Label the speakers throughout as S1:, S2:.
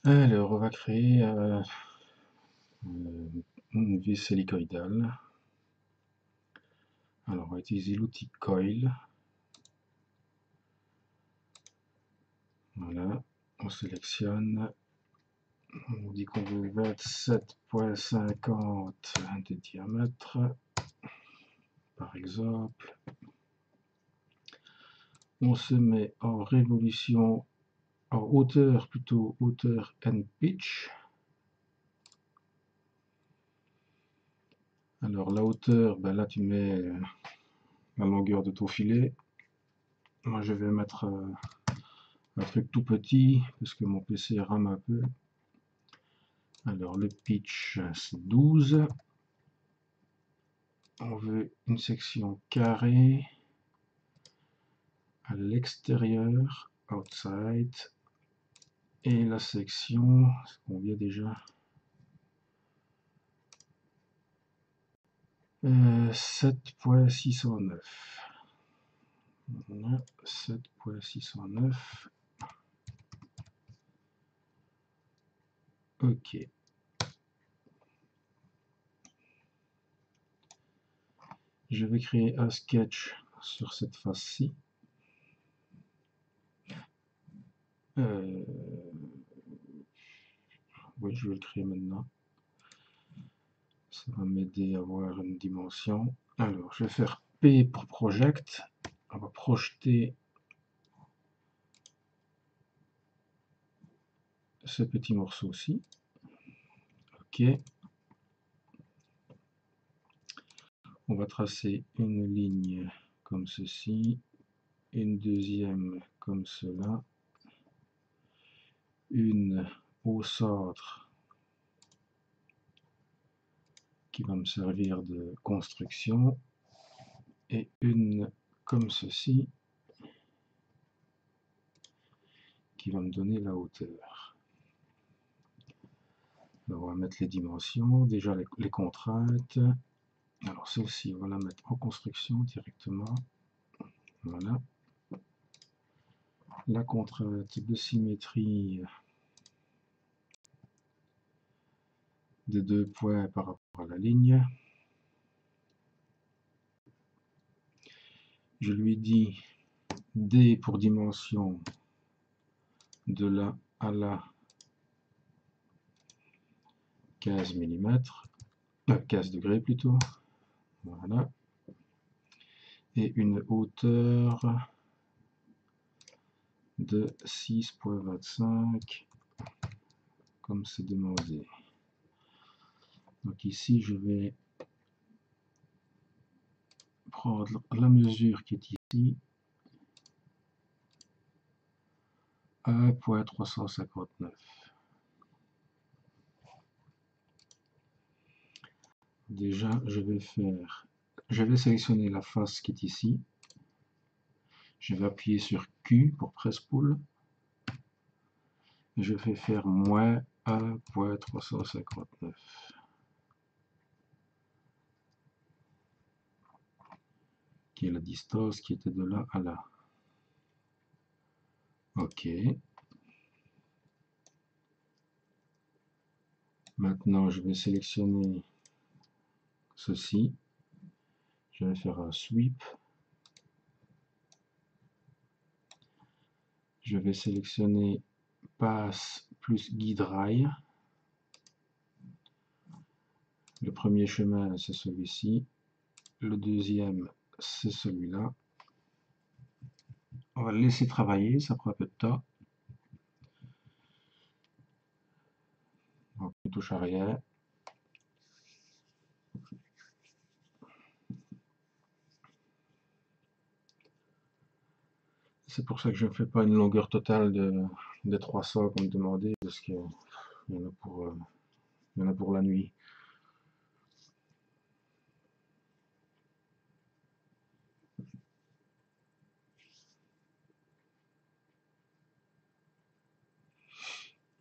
S1: Alors, on va créer une vis hélicoïdale. Alors, on va utiliser l'outil Coil. Voilà, on sélectionne. On dit qu'on veut 27,50 de diamètre, par exemple. On se met en révolution, en hauteur plutôt, hauteur and pitch. Alors la hauteur, ben là tu mets la longueur de ton filet. Moi je vais mettre un truc tout petit parce que mon PC rame un peu. Alors le pitch c'est 12. On veut une section carrée à l'extérieur, outside. Et la section, c'est combien déjà? 7,609. Voilà, 7,609. Ok. Je vais créer un sketch sur cette face-ci. Oui, je vais le créer maintenant. Ça va m'aider à avoir une dimension. Alors, je vais faire P pour Project. On va projeter ce petit morceau-ci. Ok. On va tracer une ligne comme ceci, une deuxième comme cela, une au centre qui va me servir de construction et une comme ceci qui va me donner la hauteur. Alors, on va mettre les dimensions, déjà les contraintes. Alors celle-ci, on va la mettre en construction directement. Voilà. La contrainte de symétrie de 2 points par rapport à la ligne. Je lui dis D pour dimension de là à là 15 mm, 15 degrés plutôt. Voilà. Et une hauteur de 6,25 comme c'est demandé. Donc ici je vais prendre la mesure qui est ici, 1,359. Déjà je vais sélectionner la face qui est ici. Je vais appuyer sur Q pour press pull. Je vais faire moins 1,359. Qui est la distance qui était de là à là. Ok. Maintenant, je vais sélectionner ceci. Je vais faire un sweep. Je vais sélectionner pass plus guide rail. Le premier chemin, c'est celui-ci. Le deuxième, c'est celui-là. On va le laisser travailler, ça prend un peu de temps. Donc, une touche arrière. C'est pour ça que je ne fais pas une longueur totale de 300 comme demandé, parce qu'il y en a pour la nuit.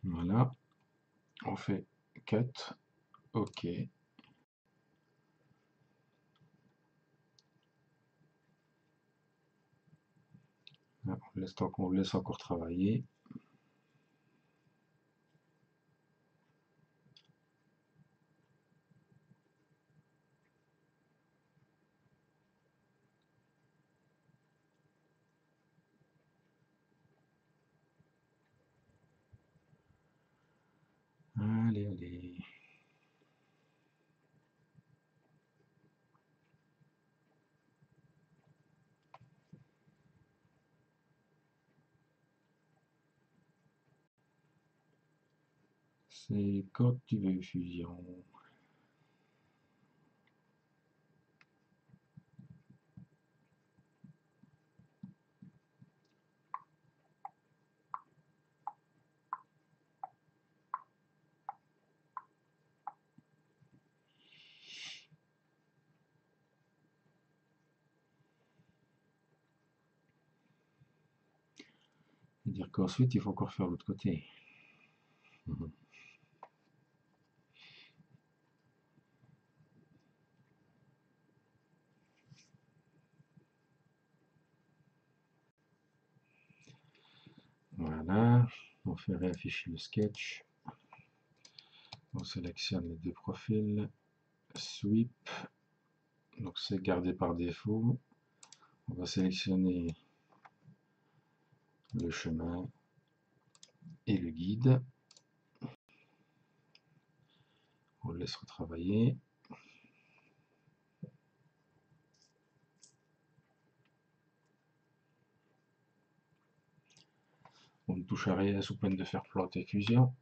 S1: Voilà. On fait cut. OK. On laisse encore travailler. Allez, allez. C'est quand tu veux, fusion. C'est-à-dire qu'ensuite, il faut encore faire l'autre côté. Voilà, on fait réafficher le sketch. On sélectionne les deux profils. Sweep, donc c'est gardé par défaut. On va sélectionner le chemin et le guide. On le laisse retravailler. On ne touche à rien sous peine de faire planter fusion.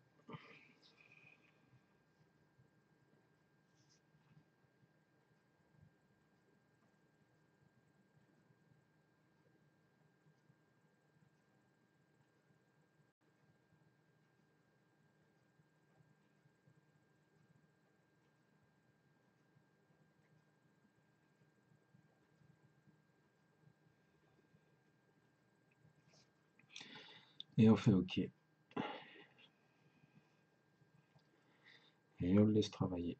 S1: Et on fait OK. Et on le laisse travailler.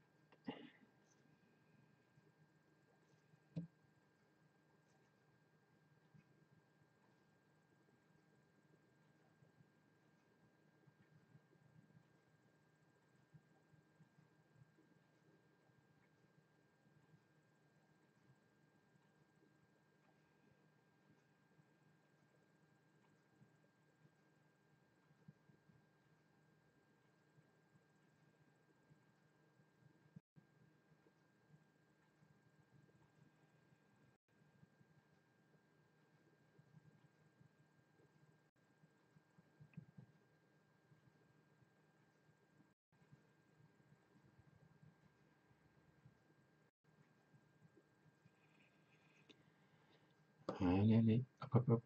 S1: Allez, allez, hop, hop, hop.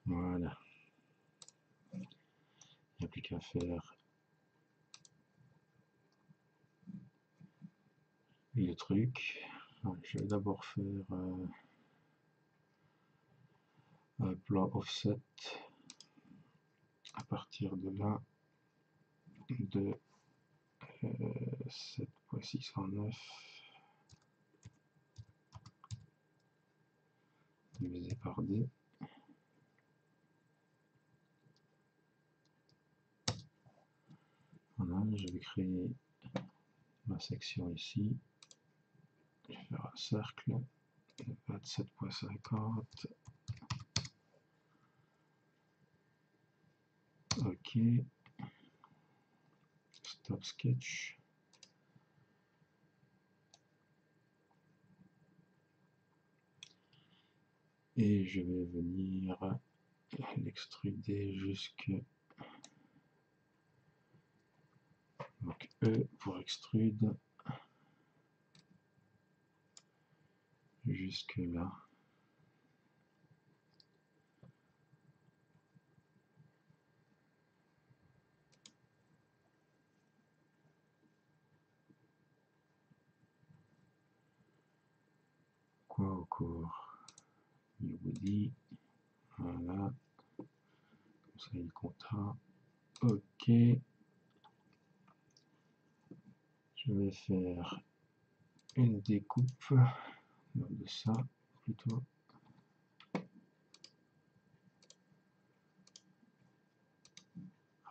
S1: Voilà. Il n'y a plus qu'à faire le truc. Je vais d'abord faire un plan offset à partir de là de 7.609 divisé par D. Voilà, je vais créer ma section ici. Je vais faire un cercle de 27.50. OK. Stop sketch. Et je vais venir l'extruder jusque donc E pour extrude jusque là. Quoi encore? New body. Voilà. Comme ça il comptera. OK. Je vais faire une découpe de ça plutôt.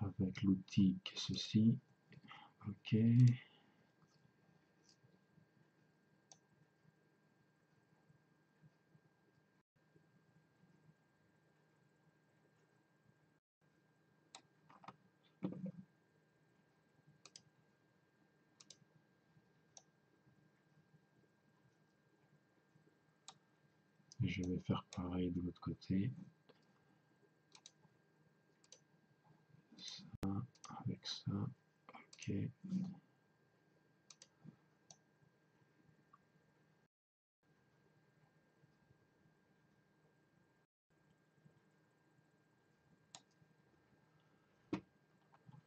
S1: Avec l'outil qui est ceci. Ok. Je vais faire pareil de l'autre côté. Ça, avec ça. Ok.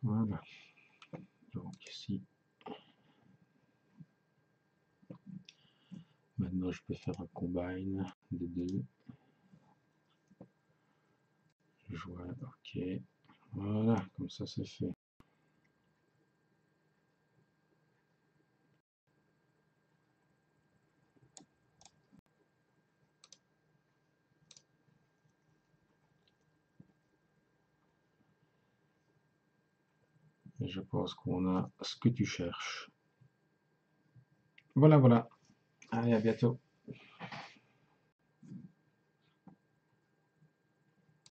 S1: Voilà. Donc ici, maintenant je peux faire un combine des deux. Je vois, ok. Voilà, comme ça c'est fait. Et je pense qu'on a ce que tu cherches. Voilà, voilà. Allez, à bientôt.